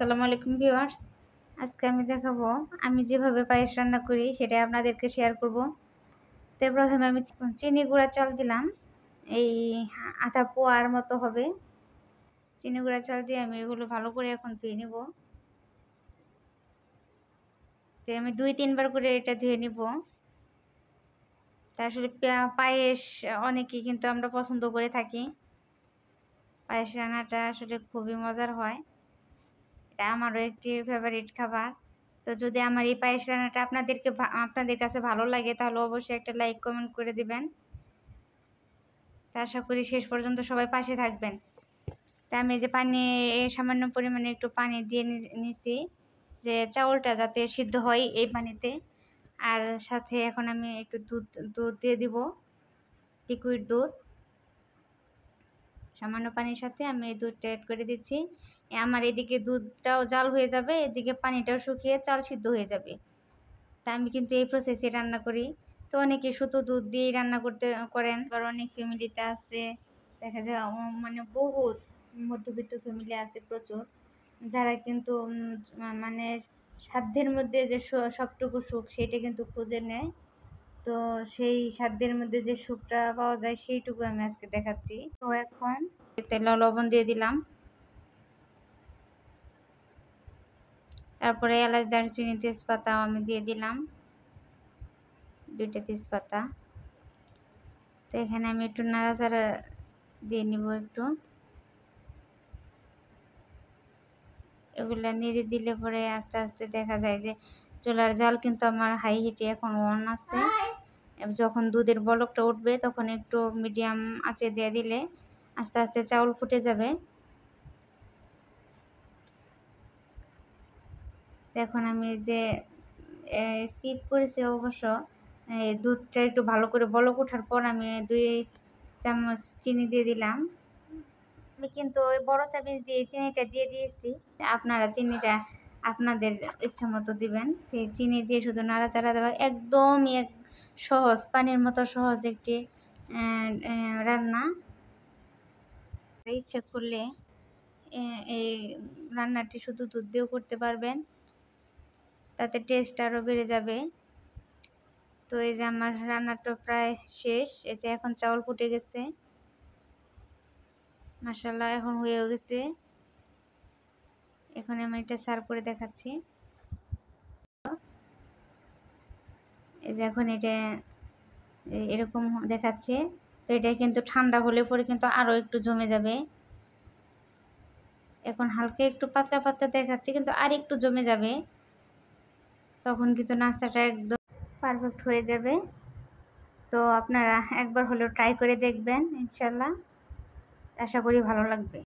আসসালামু আলাইকুম ভিউয়ার্স। আজকে আমি দেখাবো আমি যেভাবে পায়েস রান্না করি সেটাই আপনাদেরকে শেয়ার করব। তো প্রথমে আমি চিনি গুঁড়া চাল দিলাম। এই আধা পোয়ার মতো হবে। চিনি গুঁড়া চাল দিয়ে আমি এগুলো ভালো করে এখন ধুয়ে নিব। তো আমি ২-৩ বার করে এটা ধুয়ে নিব। তা আসলে পায়েস অনেকেই কিন্তু আমরা পছন্দ করে থাকি। পায়েস রান্নাটা আসলে খুবই মজার হয়। এটা আমারও একটি ফেভারিট খাবার। তো যদি আমার এই পায়েস রান্নাটা আপনাদের কাছে ভালো লাগে তাহলে অবশ্যই একটা লাইক কমেন্ট করে দিবেন। তা আশা করি শেষ পর্যন্ত সবাই পাশে থাকবেন। তা আমি যে সামান্য পরিমাণে একটু পানি দিয়ে নিছি যে চাউলটা যাতে সিদ্ধ হয় এই পানিতে। আর সাথে এখন আমি একটু দুধ দিয়ে দিব, লিকুইড দুধ। সামান্য পানির সাথে আমি এই দুধটা অ্যাড করে দিচ্ছি। আমার এদিকে দুধটাও জাল হয়ে যাবে, এদিকে পানিটাও শুকিয়ে চাল সিদ্ধ হয়ে যাবে। তা আমি কিন্তু এই প্রসেসে রান্না করি। তো অনেকে শুধু দুধ দিয়েই রান্না করেন, আবার অনেক ফ্যামিলিতে আছে দেখা যায় মানে বহুত মধ্যবিত্ত ফ্যামিলি আছে প্রচুর, যারা কিন্তু মানে সাধ্যের মধ্যে যে সবটুকু সুখ সেটা কিন্তু খুঁজে নেয়। তো সেই সাধ্যের মধ্যে যে সুখটা পাওয়া যায় সেইটুকু আমি আজকে দেখাচ্ছি। তো এখন তেল লবণ দিয়ে দিলাম, তারপরে এলাচ দারচিনি তেজপাতাও আমি দিয়ে দিলাম, 2টা তেজপাতা। তো এখানে আমি একটু নাড়াচাড়া দিয়ে নিব একটু। এগুলা নেড়ে দিলে পরে আস্তে আস্তে দেখা যায় যে চুলার জাল কিন্তু আমার হাই হিটে এখন অন আছে। যখন দুধের বলকটা উঠবে তখন একটু মিডিয়াম আঁচে দিয়ে দিলে আস্তে আস্তে চাউল ফুটে যাবে। এখন আমি যে স্কিপ করেছি অবশ্য, দুধটা একটু ভালো করে বলক ওঠার পর আমি 2 চামচ চিনি দিয়ে দিলাম। আমি কিন্তু ওই বড় চামচ দিয়ে চিনিটা দিয়ে দিয়েছি। আপনারা চিনিটা আপনাদের ইচ্ছা মতো দিবেন। সেই চিনি দিয়ে শুধু নাড়াচাড়া দেওয়া, একদমই সহজ, পানির মতো সহজ একটি রান্না। ইচ্ছে করলে এই রান্নাটি শুধু দুধ দিয়েও করতে পারবেন, তাতে টেস্ট আরও বেড়ে যাবে। তো এই যে আমার রান্নাটা প্রায় শেষ। এই যে এখন চাউল ফুটে গেছে, মাশাআল্লাহ এখন হয়েও গেছে। এখন আমি এটা সার্ভ করে দেখাচ্ছি। এই যে এখন এটা এরকম দেখাচ্ছে। তো এটা কিন্তু ঠান্ডা হলে পরে কিন্তু আরও একটু জমে যাবে। এখন হালকা একটু পাতলা পাতলা দেখাচ্ছে, কিন্তু আর একটু জমে যাবে, তখন কিন্তু নাস্তাটা একদম পারফেক্ট হয়ে যাবে। তো আপনারা একবার হলেও ট্রাই করে দেখবেন, ইনশাল্লাহ আশা করি ভালো লাগবে।